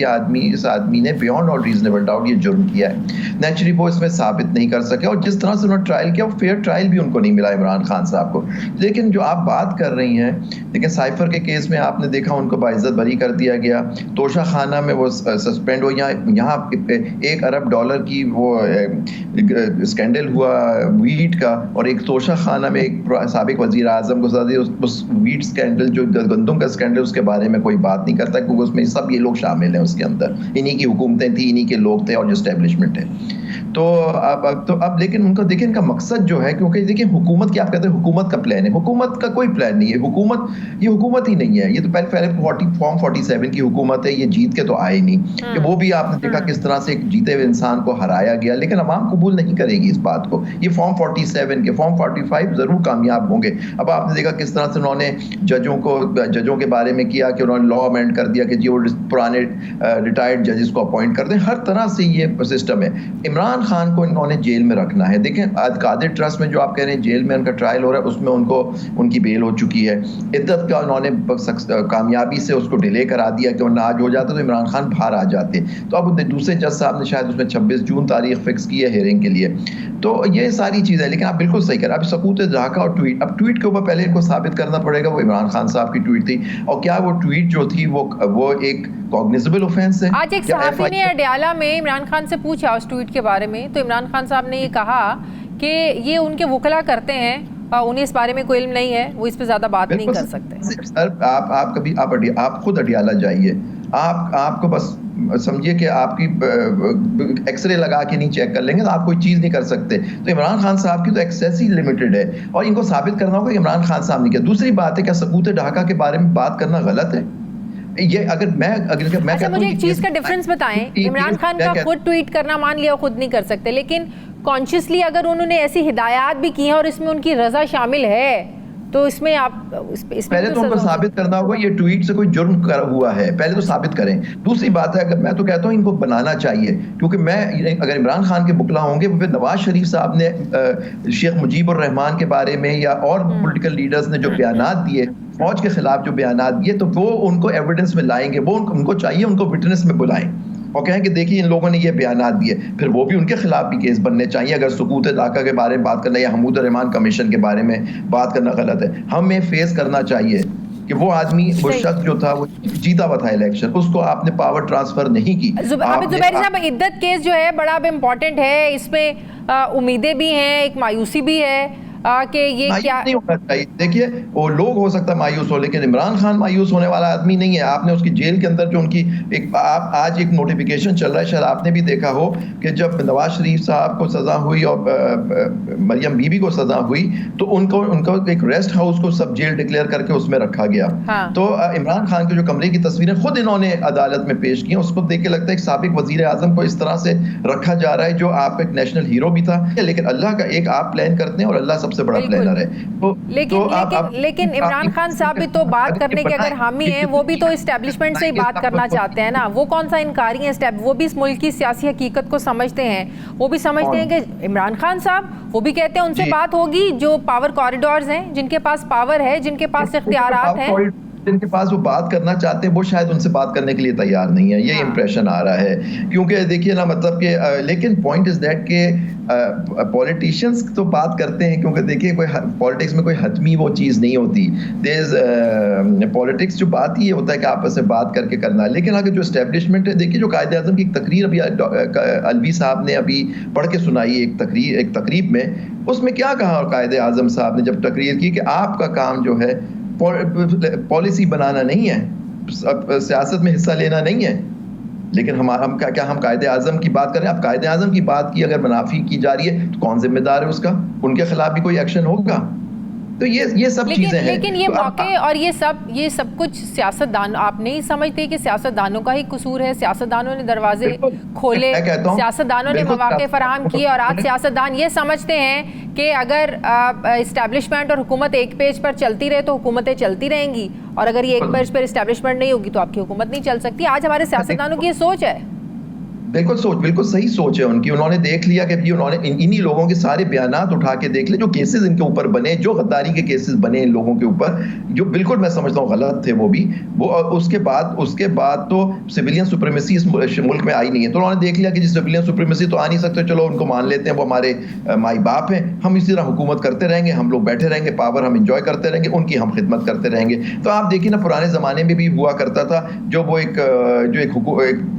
इस आदमी ने बियॉन्ड ऑल रीजनेबल डाउट ये जुर्म किया है। नेचुरली वो इसमें साबित नहीं कर सके और जिस तरह से उन्होंने ट्रायल किया वो फेयर ट्रायल भी उनको नहीं मिला इमरान खान साहब को। लेकिन जो आप बात कर रही हैं, लेकिन साइफर के केस में आपने देखा उनको बाइज्जत बरी कर दिया गया, तोशा खाना में वो सस्पेंड हो, यहाँ $1 अरब की वो स्कैंडल हुआ वीट का, और एक तोशा खाना में एक साबिक वजीर आजम को उस वीट स्कैंडल जो गंदम का स्कैंडल, उसके बारे में कोई बात नहीं करता क्योंकि उसमें सब ये लोग शामिल हैं उसके अंदर, इन्हीं की हुकूमतें थी, इन्हीं के लोग थे और जो एस्टेब्लिशमेंट है। तो अब लेकिन उनका देखिए इनका मकसद जो है, क्योंकि देखिए हुकूमत क्या आप कहते हैं, हुकूमत का प्लान है, हुकूमत का कोई प्लान नहीं है, ये हुकूमत ही नहीं है। ये तो पहले फॉर्म 47 की हुकूमत है, ये जीत के तो आए नहीं, कि वो भी आपने देखा किस तरह से एक जीते हुए इंसान को हराया गया, लेकिन अवाम कबूल नहीं करेगी इस बात को। ये फॉर्म 47 के फॉर्म 45 जरूर कामयाब होंगे। अब आपने देखा किस तरह से उन्होंने जजों के बारे में किया कि उन्होंने लॉ अमेंड कर दिया कि जी वो पुराने रिटायर्ड जजेस को अपॉइंट कर दें। हर तरह से ये सिस्टम है। इमरान खान को इन्होंने जेल में रखना है। देखें कादिर ट्रस्ट में जो आप कह रहे हैं जेल में उनका ट्रायल हो रहा है, उसमें उनकी बेल हो चुकी है। इद्दत का उन्होंने कामयाबी से उसको डिले करा दिया कि वरना आज हो जाता तो इमरान खान बाहर आ जाते। तो अब दूसरे जज साहब ने शायद उसमें 26 जून तारीख फिक्स की है हियरिंग के लिए। तो ये सारी चीज़ है, लेकिन आप बिल्कुल सही कह रहे हैं। अब सबूत ढाका और ट्वीट, अब ट्वीट के ऊपर पहले इनको साबित करना पड़ेगा वो इमरान खान साहब की ट्वीट थी, और क्या वो ट्वीट जो थी वो एक कॉग्निजेबल ऑफेंस है। आज एक सहाफी ने अडयाला में इमरान खान से पूछा उस ट्वीट के बारे में, तो इमरान खान साहब ने ये कहा कि ये उनके वकला करते हैं, उन्हें इस बारे में कोई इल्म नहीं है, वो इस पे ज्यादा बात नहीं कर सकते। सर आप कभी आप खुद अडयाला जाइए, आपको बस समझिए कि आपकी एक्सरे लगा के नहीं चेक कर लेंगे तो आप कोई चीज़ नहीं कर सकते। तो इमरान खान साहब की तो एक्सेस ही लिमिटेड है और इनको साबित करना होगा कि इमरान खान साहब ने किया। दूसरी बात है, क्या सबूत ढाका के बारे में बात करना गलत है? ये अगर मैं अच्छा, मुझे एक चीज का डिफरेंस बताएं। इमरान खान का खुद ट्वीट करना मान लिया खुद नहीं कर सकते, लेकिन कॉन्शियसली अगर उन्होंने ऐसी हिदायत भी की है और इसमें उनकी रजा शामिल है, तो इसमें आप पहले तो उनको साबित करना होगा ये ट्वीट से कोई जुर्म हुआ है, पहले तो साबित करें। दूसरी बात है, अगर मैं तो कहता हूँ इनको बनाना चाहिए, क्योंकि अगर इमरान खान के बुकला होंगे फिर नवाज शरीफ साहब ने शेख मुजीबुर रहमान के बारे में या और पॉलिटिकल लीडर्स ने जो बयानात दिए फौज के खिलाफ, जो बयानात दिए, तो वो उनको एविडेंस में लाएंगे। वो उनको चाहिए उनको विटनेस में बुलाएं और कहें कि देखिए इन लोगों ने ये बयानात दिए, फिर वो भी उनके खिलाफ भी केस बनने चाहिए। अगर सुकूत ढाका के बारे में बात करना या हमीद रहमान कमीशन के बारे में बात करना गलत है, हमें फेस करना चाहिए कि वो आदमी, वो शख्स जो था वो जीता हुआ था इलेक्शन, उसको आपने पावर ट्रांसफर नहीं की। जुबैर साहब, इद्दत केस जो है बड़ा इम्पोर्टेंट है, इसमें उम्मीदें भी हैं, एक मायूसी भी है कि ये क्या नहीं होना चाहिए। देखिए वो लोग हो सकता है मायूस हो, लेकिन इमरान खान मायूस होने वाला आदमी नहीं है। आपने उसकी जेल के अंदर जो उनकी आज एक नोटिफिकेशन चल रहा है, शायद आपने भी देखा हो कि जब नवाज शरीफ साहब को सजा हुई और मरियम बीबी को सजा हुई तो उनको एक रेस्ट हाउस को सब जेल डिक्लेयर करके उसमें रखा गया। तो इमरान खान के जो कमरे की तस्वीरें खुद इन्होंने अदालत में पेश की, उसको देख के लगता है एक साबिक वजीर आजम को इस तरह से रखा जा रहा है जो आप एक नेशनल हीरो भी था, लेकिन अल्लाह का एक आप प्लान करते हैं और अल्लाह सबसे बड़ा प्लानर है। लेकिन इमरान खान साहब भी तो बात करने के अगर हामी हैं, वो भी तो एस्टेब्लिशमेंट से ही बात करना चाहते हैं ना। वो कौन सा इनकारी है, वो भी इस मुल्क की सियासी हकीकत को समझते हैं। वो भी समझते हैं कि इमरान खान साहब, वो भी कहते हैं उनसे बात होगी जो पावर कॉरिडोर्स हैं, जिनके पास पावर है, जिनके पास इख्तियारात हैं, जिनके पास वो बात करना चाहते हैं, वो शायद उनसे बात करने के लिए तैयार नहीं है। ये इंप्रेशन आ रहा है, क्योंकि देखिए ना, मतलब कि लेकिन पॉइंट इज दैट के पॉलिटिशियंस तो बात करते हैं, क्योंकि देखिए कोई पॉलिटिक्स में कोई हतमी वो चीज़ नहीं होती। पॉलिटिक्स जो बात ही होता है कि आपस में बात करके करना, लेकिन अगर जो एस्टेब्लिशमेंट है, देखिए जो कायदे आज़म की एक तकरीर अभी अलवी साहब ने अभी पढ़ के सुनाई एक तकरीब में, उसमें क्या कहा कायदे आज़म साहब ने जब तकरीर की कि आपका काम जो है पॉलिसी बनाना नहीं है, सियासत में हिस्सा लेना नहीं है, लेकिन हम कायदे आज़म की बात करें। अब कायदे आज़म की बात की अगर मुनाफी की जा रही है तो कौन जिम्मेदार है उसका? उनके खिलाफ भी कोई एक्शन होगा? तो ये सब चीजें हैं। लेकिन ये मौके और ये सब कुछ सियासतदान, आप नहीं समझते कि सियासतदानों का ही कसूर है? सियासतदानों ने दरवाजे खोले, सियासतदानों ने मौके फराहम किए, और आज सियासतदान ये समझते हैं कि अगर इस्टेब्लिशमेंट और हुकूमत एक पेज पर चलती रहे तो हुकूमतें चलती रहेंगी, और अगर ये एक पेज पर इस्टेब्लिशमेंट नहीं होगी तो आपकी हुकूमत नहीं चल सकती। आज हमारे सियासतदानों की ये सोच है। बिल्कुल सही सोच है उनकी। उन्होंने देख लिया कि उन्होंने इन्हीं लोगों के सारे बयानात उठा के देख ले, जो केसेस इनके ऊपर बने, जो गद्दारी के केसेस बने इन लोगों के ऊपर, जो बिल्कुल मैं समझता हूँ गलत थे वो उसके बाद तो सिविलियन सुप्रीमेसी इस मुल्क में आई नहीं है। तो उन्होंने देख लिया कि सिविलियन सुप्रीमेसी तो आ नहीं सकते, चलो उनको मान लेते हैं, वो हमारे माई बाप हैं, हम इसी तरह हुकूमत करते रहेंगे, हम लोग बैठे रहेंगे, पावर हम इंजॉय करते रहेंगे, उनकी हम खिदमत करते रहेंगे। तो आप देखिए ना, पुराने जमाने में भी हुआ करता था, जो वो एक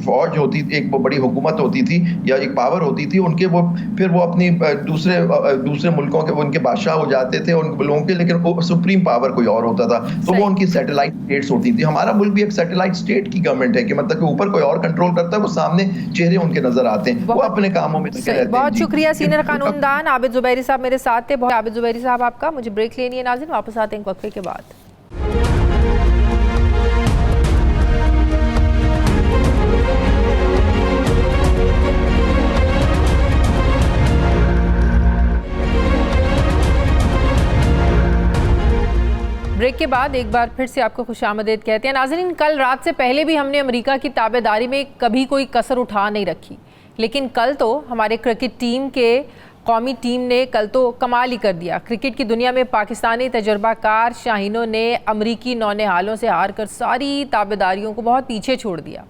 फौज होती, एक बड़ी हुकूमत होती थी या एक पावर होती थी उनके, फिर वो अपनी दूसरे मुल्कों के उनके बादशाह हो जाते थे उन लोगों के, लेकिन सुप्रीम पावर कोई और होता था, तो वो उनकी सैटेलाइट स्टेट्स होती थी। हमारा मुल्क भी एक सैटेलाइट स्टेट की गवर्नमेंट है कि मतलब कि ऊपर कोई और कंट्रोल करता है, वो सामने चेहरे उनके नजर आते हैं, वो अपने कामों में लगे रहते हैं। बहुत शुक्रिया सीनियर कानूनदान आबिद जुबैरी साहब मेरे साथ थे। बहुत आबिद जुबैरी साहब आपका। मुझे ब्रेक लेनी है नाज़रीन, वापस आते हैं वक्फे के बाद। ब्रेक के बाद एक बार फिर से आपको खुशामदीद कहते हैं। नाज़रीन, कल रात से पहले भी हमने अमेरिका की ताबेदारी में कभी कोई कसर उठा नहीं रखी, लेकिन कल तो हमारे क्रिकेट टीम के कौमी टीम ने कल तो कमाल ही कर दिया। क्रिकेट की दुनिया में पाकिस्तानी तजर्बाकार शाहीनों ने अमरीकी नौनिहालों से हार कर सारी ताबेदारियों को बहुत पीछे छोड़ दिया।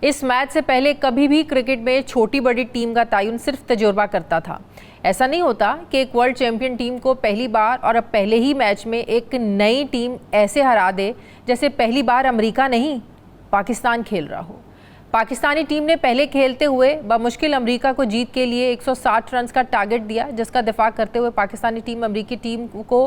इस मैच से पहले कभी भी क्रिकेट में छोटी बड़ी टीम का तयन सिर्फ तजुर्बा करता था। ऐसा नहीं होता कि एक वर्ल्ड चैंपियन टीम को पहली बार और अब पहले ही मैच में एक नई टीम ऐसे हरा दे जैसे पहली बार अमेरिका नहीं पाकिस्तान खेल रहा हो। पाकिस्तानी टीम ने पहले खेलते हुए बमुश्किल अमेरिका को जीत के लिए 160 रन का टारगेट दिया, जिसका दिफा करते हुए पाकिस्तानी टीम अमेरिकी टीम को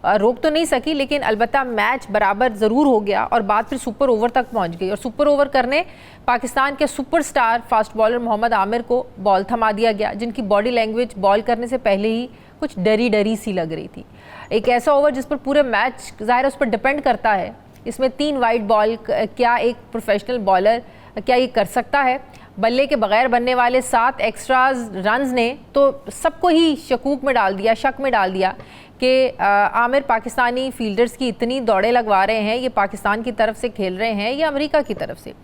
रोक तो नहीं सकी, लेकिन अलबत्ता मैच बराबर ज़रूर हो गया और बात फिर सुपर ओवर तक पहुंच गई। और सुपर ओवर करने पाकिस्तान के superstar fast bowler Mohammad Amir को बॉल थमा दिया गया, जिनकी बॉडी लैंग्वेज बॉल करने से पहले ही कुछ डरी सी लग रही थी। एक ऐसा ओवर जिस पर पूरे मैच ज़ाहिर उस पर डिपेंड करता है। इसमें 3 वाइड बॉल, क्या एक प्रोफेशनल बॉलर क्या ये कर सकता है? बल्ले के बगैर बनने वाले 7 एक्स्ट्राज रन्स ने तो सबको ही शक में डाल दिया कि आमिर पाकिस्तानी फील्डर्स की इतनी दौड़े लगवा रहे हैं, ये पाकिस्तान की तरफ से खेल रहे हैं या अमेरिका की तरफ से।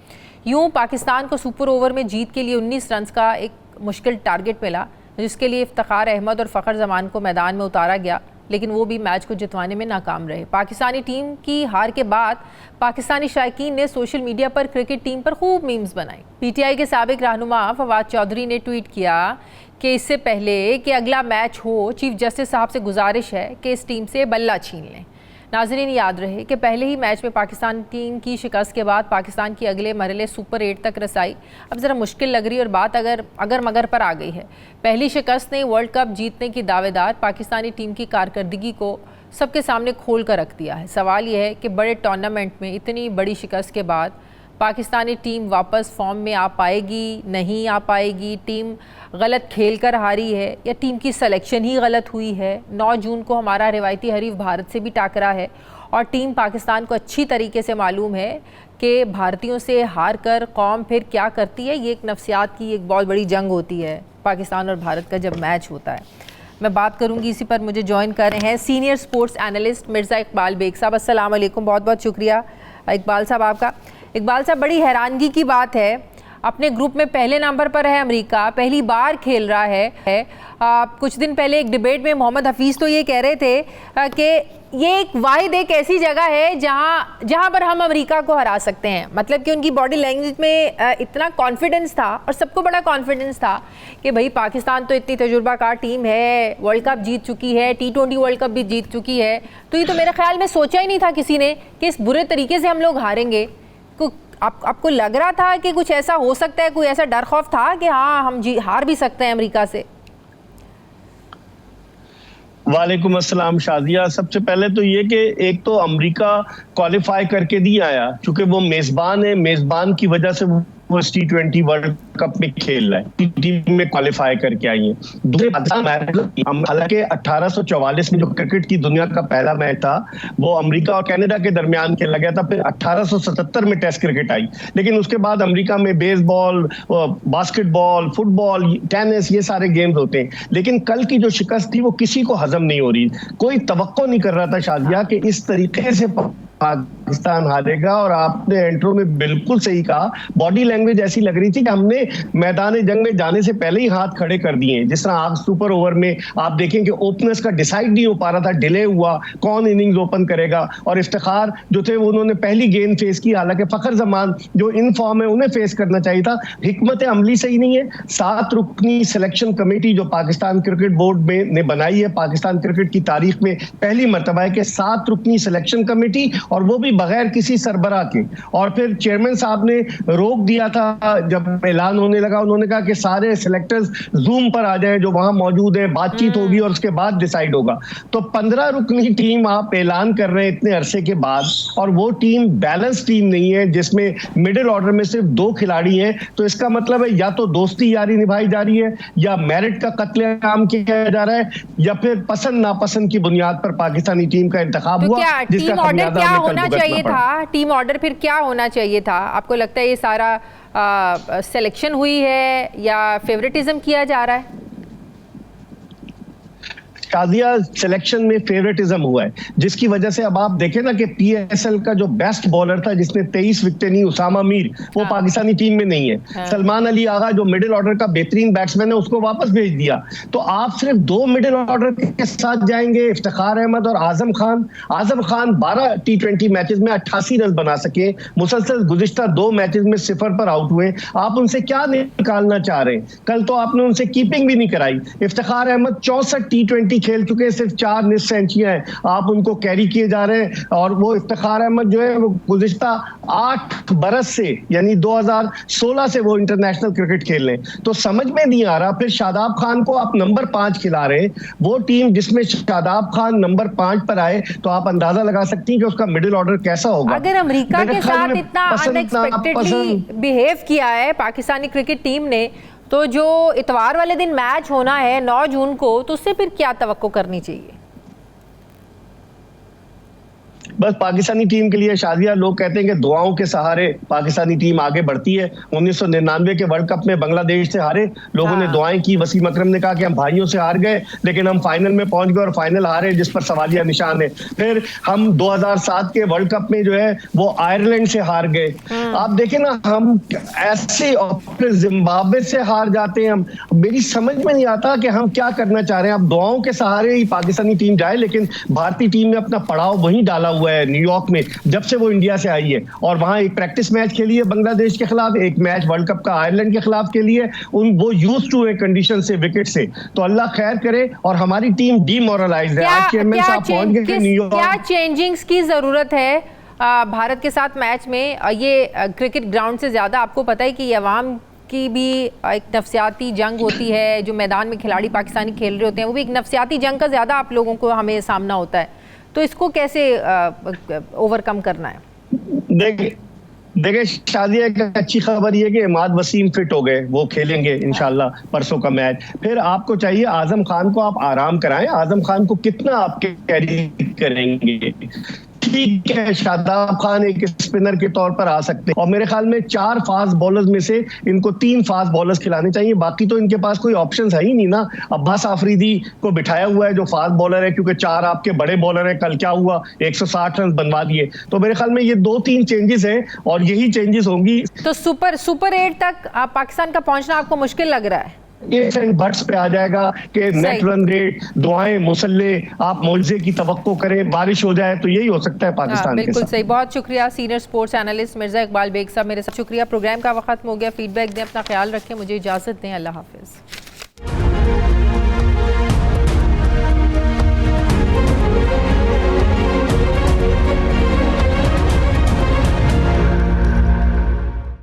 यूँ पाकिस्तान को सुपर ओवर में जीत के लिए 19 रन का एक मुश्किल टारगेट मिला, जिसके लिए इफ्तिखार अहमद और फ़खर जमान को मैदान में उतारा गया, लेकिन वो भी मैच को जितवाने में नाकाम रहे। पाकिस्तानी टीम की हार के बाद पाकिस्तानी शायकीन ने सोशल मीडिया पर क्रिकेट टीम पर खूब मीम्स बनाए। पीटीआई के साबिक रहनुमा फवाद चौधरी ने ट्वीट किया कि इससे पहले कि अगला मैच हो, चीफ जस्टिस साहब से गुजारिश है कि इस टीम से बल्ला छीन लें। नाज़रीन, याद रहे कि पहले ही मैच में पाकिस्तान टीम की शिकस्त के बाद पाकिस्तान की अगले मरहले सुपर 8 तक रसाई अब ज़रा मुश्किल लग रही और बात अगर मगर पर आ गई है। पहली शिकस्त ने वर्ल्ड कप जीतने की दावेदार पाकिस्तानी टीम की कारकर्दगी को सबके सामने खोल कर रख दिया है। सवाल यह है कि बड़े टूर्नामेंट में इतनी बड़ी शिकस्त के बाद पाकिस्तानी टीम वापस फॉर्म में आ पाएगी, नहीं आ पाएगी? टीम गलत खेल कर हारी है या टीम की सिलेक्शन ही गलत हुई है? 9 जून को हमारा रिवायती हरीफ भारत से भी टाकरा है और टीम पाकिस्तान को अच्छी तरीके से मालूम है कि भारतीयों से हार कर कौम फिर क्या करती है। ये एक नफ्सियात की एक बहुत बड़ी जंग होती है पाकिस्तान और भारत का जब मैच होता है। मैं बात करूंगी, इसी पर मुझे ज्वाइन कर रहे हैं senior sports analyst Mirza Iqbal Baig साहब। अस्सलाम वालेकुम, बहुत बहुत शुक्रिया इकबाल साहब आपका। इकबाल साहब, बड़ी हैरानगी की बात है, अपने ग्रुप में पहले नंबर पर है अमेरिका, पहली बार खेल रहा है। कुछ दिन पहले एक डिबेट में मोहम्मद हफीज़ तो ये कह रहे थे कि ये एक वाहिद एक ऐसी जगह है जहाँ पर हम अमेरिका को हरा सकते हैं। मतलब कि उनकी बॉडी लैंग्वेज में इतना कॉन्फिडेंस था और सबको बड़ा कॉन्फिडेंस था कि भाई पाकिस्तान तो इतनी तजुर्बाकार टीम है, वर्ल्ड कप जीत चुकी है, T20 वर्ल्ड कप भी जीत चुकी है। तो ये तो मेरे ख्याल में सोचा ही नहीं था किसी ने कि इस बुरे तरीके से हम लोग हारेंगे। आपको लग रहा था कि कुछ ऐसा हो सकता है, कोई ऐसा डर खौफ था कि हाँ हम हार भी सकते हैं अमेरिका से? वालेकुम अस्सलाम शादिया। सबसे पहले तो ये कि एक तो अमेरिका क्वालिफाई करके नहीं आया, चूंकि वो मेजबान है, मेजबान की वजह से वो T20 वर्ल्ड कप में खेल रहा है, टीम में क्वालिफाई करके आई है। दूसरे हालांकि 1844 में जो क्रिकेट की दुनिया का पहला मैच था वो अमेरिका और कनाडा के दरमियान खेला गया था, फिर 1877 में टेस्ट क्रिकेट आई, लेकिन उसके बाद अमेरिका में बेसबॉल, बास्केटबॉल, फुटबॉल, टेनिस, ये सारे गेम्स होते हैं। लेकिन कल की जो शिकस्त थी वो किसी को हजम नहीं हो रही, कोई तवक्को नहीं कर रहा था शादिया कि इस तरीके से पाकिस्तान हारेगा। और आपने इंट्रो में बिल्कुल सही कहा, बॉडी लैंग्वेज ऐसी लग रही थी कि हमने मैदान जंग में जाने से पहले ही हाथ खड़े कर दिए। जिस तरह आप सुपर ओवर में आप देखें कि ओपनर्स का डिसाइड नहीं हो पा रहा था, डिले हुआ कौन इनिंग्स ओपन करेगा, और इफ्तिखार जो थे उन्होंने पहली गेंद फेस की, हालांकि फखर जमान जो इन फॉर्म है उन्हें फेस करना चाहिए था। हिकमत अमली सही नहीं है। 7 रुकनी सिलेक्शन कमेटी जो पाकिस्तान क्रिकेट बोर्ड में ने बनाई है, पाकिस्तान क्रिकेट की तारीख में पहली मर्तबा है कि 7 रुकनी सिलेक्शन कमेटी, और वो भी बगैर किसी सरबरा के। और फिर चेयरमैन साहब ने रोक दिया था जब ऐलान होने लगा, उन्होंने कहा कि सारे सिलेक्टर्स जूम पर आ जाएं जो वहां मौजूद है, बातचीत होगी और उसके बाद डिसाइड होगा। तो 15 रुकनी टीम आप ऐलान कर रहे हैं इतने अरसे के बाद, और वो टीम बैलेंस टीम नहीं है जिसमें मिडिल ऑर्डर में सिर्फ 2 खिलाड़ी हैं। तो इसका मतलब है या तो दोस्ती यारी निभाई जा रही है, या मेरिट का कत्लेआम किया जा रहा है, या फिर पसंद नापसंद की बुनियाद पर पाकिस्तानी टीम का इंतखाब हुआ, जिसका खमियाजा हमें कल भुगतना चाहिए था। टीम ऑर्डर फिर क्या होना चाहिए था? आपको लगता है ये सारा सिलेक्शन हुई है या फेवरेटिज्म किया जा रहा है? शादिया सिलेक्शन में फेवरेटिज्म हुआ है, जिसकी वजह से अब आप देखें ना कि PSL का जो बेस्ट बॉलर था जिसने 23 विकेटें ली, उसामा मीर, वो पाकिस्तानी टीम में नहीं है। सलमान अली आगा जो मिडिल ऑर्डर का बेहतरीन बैट्समैन है उसको वापस भेज दिया। तो आप सिर्फ 2 मिडिल ऑर्डर के साथ जाएंगे, इफ्तिखार अहमद और आजम खान। आजम खान 12 T20 मैचेस में 88 रन बना सके, मुसलसल गुज़िश्ता 2 मैचेस में 0 पर आउट हुए। आप उनसे क्या निकालना चाह रहे हैं? कल तो आपने उनसे कीपिंग भी नहीं कराई। इफ्तिखार अहमद 64 T20 खेल चुके हैं, सिर्फ 4 निस्फ सेंचुरियां हैं, आप उनको कैरी किए जा रहे हैं। और वो इफ्तिखार अहमद जो है वो गुज़िश्ता 8 बरस से, यानी 2016 से वो इंटरनेशनल क्रिकेट खेल रहे हैं। तो समझ में नहीं आ रहा। फिर शादाब खान को आप नंबर 5 खिला रहे हैं। वो टीम जिसमें शादाब खान नंबर 5 पर आए तो आप अंदाजा लगा सकती हैं कि उसका मिडिल ऑर्डर कैसा होगा। अगर अमेरिका के साथ इतना अनएक्सपेक्टेडली बिहेव किया है पाकिस्तानी क्रिकेट टीम ने, तो जो इतवार वाले दिन मैच होना है 9 जून को, तो उससे फिर क्या तवक्को करनी चाहिए? बस पाकिस्तानी टीम के लिए शादिया, लोग कहते हैं कि दुआओं के सहारे पाकिस्तानी टीम आगे बढ़ती है। 1999 के वर्ल्ड कप में बांग्लादेश से हारे, लोगों ने दुआएं की। वसीम अकरम ने कहा कि हम भाइयों से हार गए, लेकिन हम फाइनल में पहुंच गए और फाइनल हारे, जिस पर सवालिया निशान है। फिर हम 2007 के वर्ल्ड कप में जो है वो आयरलैंड से हार गए। आप देखें ना, हम ऐसे जिम्बाब्वे से हार जाते हैं। हम, मेरी समझ में नहीं आता कि हम क्या करना चाह रहे हैं। अब दुआओं के सहारे ही पाकिस्तानी टीम जाए, लेकिन भारतीय टीम ने अपना पड़ाव वहीं डाला हुआ है न्यूयॉर्क में, जब से वो इंडिया से आई है। और वहां एक प्रैक्टिस मैच खेली है बांग्लादेश के खिलाफ, एक मैच वर्ल्ड कप का आयरलैंड के खिलाफ खेली है। वो यूज्ड टू है कंडीशन से, विकेट से। तो अल्लाह खैर करे। और हमारी टीम डीमोरलाइज्ड है। आज चेयरमैन साहब पहुंच गए न्यूयॉर्क। क्या चेंजिंग्स की जरूरत है भारत के साथ मैच में? ये क्रिकेट ग्राउंड से ज्यादा आपको पता है कि अवाम की भी एक नफसियाती जंग होती है। जो मैदान में खिलाड़ी पाकिस्तानी खेल रहे होते हैं वो भी एक नफसियाती जंग का ज्यादा आप लोगों को हमें सामना होता है। तो इसको कैसे ओवरकम करना है? देखिए शादिया, एक अच्छी खबर ये कि इमाद वसीम फिट हो गए, वो खेलेंगे इंशाल्लाह परसों का मैच। फिर आपको चाहिए आजम खान को आप आराम कराएं। आजम खान को कितना आप कैरी करेंगे? ठीक है, शादाब खान एक स्पिनर के तौर पर आ सकते हैं, और मेरे ख्याल में 4 फास्ट बॉलर्स में से इनको 3 फास्ट बॉलर्स खिलाने चाहिए। बाकी तो इनके पास कोई ऑप्शंस है ही नहीं ना। अब्बास आफरीदी को बिठाया हुआ है जो फास्ट बॉलर है, क्योंकि 4 आपके बड़े बॉलर हैं। कल क्या हुआ, 160 रन बनवा दिए। तो मेरे ख्याल में ये 2-3 चेंजेस हैं और यही चेंजेस होंगी। तो सुपर 8 तक पाकिस्तान का पहुंचना आपको मुश्किल लग रहा है? ये बट्स पे आ जाएगा कि नेट रन रेट, दुआएं, मुसल्ले, आप मौजे की तवक्को करें, बारिश हो जाए, तो यही हो सकता है पाकिस्तान के साथ। बिल्कुल सही। बहुत शुक्रिया senior sports analyst Mirza Iqbal Baig साहब मेरे साथ। शुक्रिया। प्रोग्राम का वक्त हो गया, फीडबैक दें, अपना ख्याल रखें, मुझे इजाजत दें। अल्लाह हाफिज।